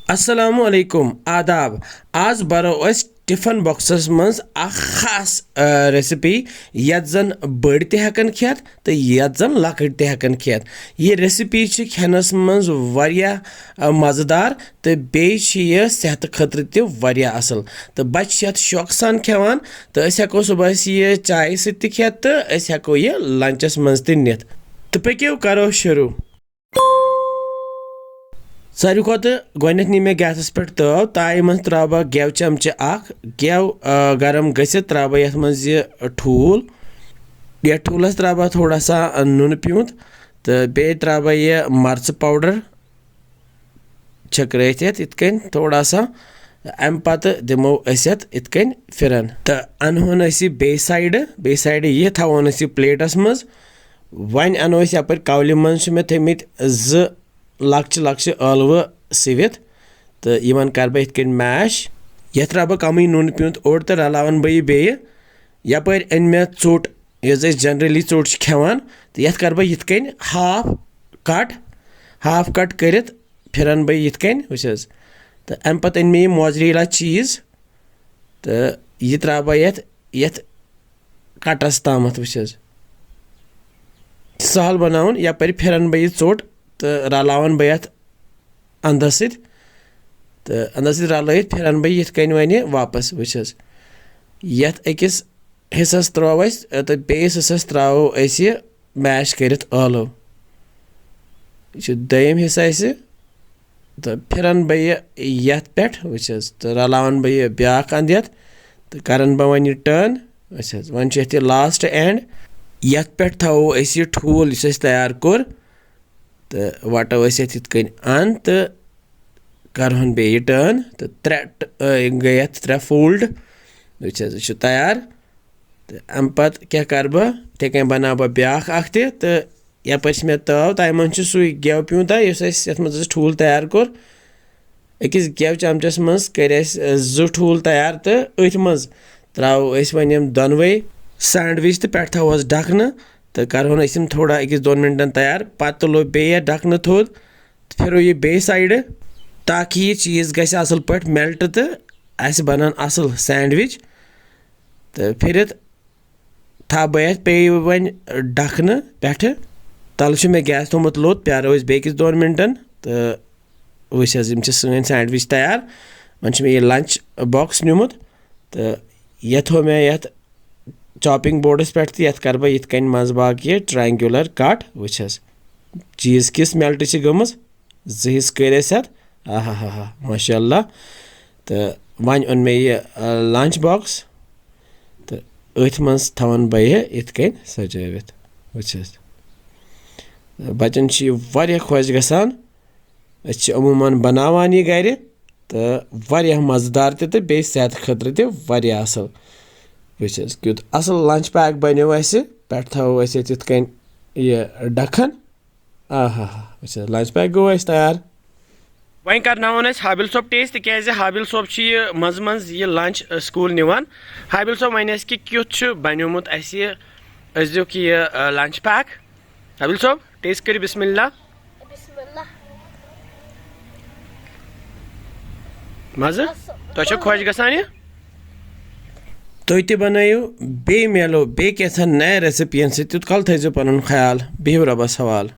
Assalamu alaikum आदाब आज बरो अस टिफिन बॉक्सस मंज खास रेसिपी यत जन बड़ ते हकन खेत तो यत जन लकट ते हकन खेत ये रेसिपी खेनस मंज वारिया मजेदार तो बे सेहत खतर ते वारिया असल तो बच्चे यत शौक सान खेवान तो अस हेको सुबह ये चाय सत खेत तो अस हेको ये लंचस मंज ते नित तो पक्यो करो शुरू सारी खोत गोनेथ नी मे गैसस पे तव ताय मन त्राव गेव चमचे गेव गरम गसित त्राव यथ मज ये ठूल ये ठूलस त्राव थोड़ा सा नून प्यूंत तो बे त्राव ये मर्च पाउडर छकरत इतकन थोड़ा सा अम पत दिमो असित इतकन फिरन तो अनहोन बे साइड ये थवन प्लेटस मज वन अनो यपर कवल मज मे थमित ज लक्च ळव सिवित तो यमन कर बह इतकन मैश ये त्रा बह कम नून प्यूंत ओर तो रलावन बह बे यपर अन मे चोट यस जनरली चोट खेवान तो ये कर बह इतकन हाफ कट करित फिरन बह इतकन वस तो अम पत अन मे मोजरीला चीज तो यह त्रा बह यथ कटस तामत वस सहल बनावन यपर फिरन बह यह चोट तो रलावन बह यथ अंदर रलत फिरन बह यिथकन वन वापस वस यथ अकिस हिस्सस त्रो तो बेस हिस्सस त्रो मैश करित ळव यह दयम हिस्सा तो फिरन बह यथ पे वस तो रलावन बह यह ब्याक अंद यथ तो करन बह वन टर्न वस वन यह लास्ट एंड यथ पे थो यह ठूल इस तैयार कोर तो वटो इतकन अन तो करहन बे टर्न तो गई त्रे फोल्ड वह तैयार तो अम पत क्या कर बह इथे कन बना बह ब्याक तो यपर मे तव तय मन सू गेव प्यूंत ये मज ठूल तैयार कोर अकिस गेव चमचस मज कर जो ठूल तैयार तो अथ मज त्रो वन दोनवे सैंडविच तो पे थोस ढकन तो करहन अम थोड़ा 1-2 मिनटन तैयार पत तुलो बे ढकन थोद फिरो ये बे साइड ताकि ये चीज़ गस असल पे मेल्ट तो अस बनन असल सैंडविच तो फिर था बह पे वन ढकन पे तल मे गैस थोमुत लोत प्यारो बेकिस 2 मिनटन तो वस सन सैंडविच तैयार वन मे ये लंच बॉक्स निमुत तो यह थो मे यथ चॉपिंग बोर्डस पे तो यथ कर बह इतकन मज बाग ये ट्रायंगुलर कट वस चीज़ किस मेल्ट गमज हिस्स कर हा माशाअल्लाह तो वन ओन मे ये लंच बॉक्स तो अथ मज थवन बह इतकन सजावित वस बचन वारिया खुश गसान अमूमन बनावान ये गर तो वारिया मजेदार तो बे सेहत खतर तो वारिया असल वस क्युत असल लंच पैक बनो पे थो इतकन यह ढकन वस लंच पैक गो तैयार वहीं करनावन हाबिल सोब टेस्ट तिकाज हाबिल सोब यह मज यह लंच स्कूल निवान हाबिल सोब वन कि क्युत बनोमुत दुक यह लंच पैक हाबिल सोब टेस्ट कर बिस्मिल्लाह मज तो खुश गसान यह तुम ते बनाइयो बे मेलो बे कैसा नया रेसिपियन से तुत कल थो पन ख्याल बिहु रबस हवाल।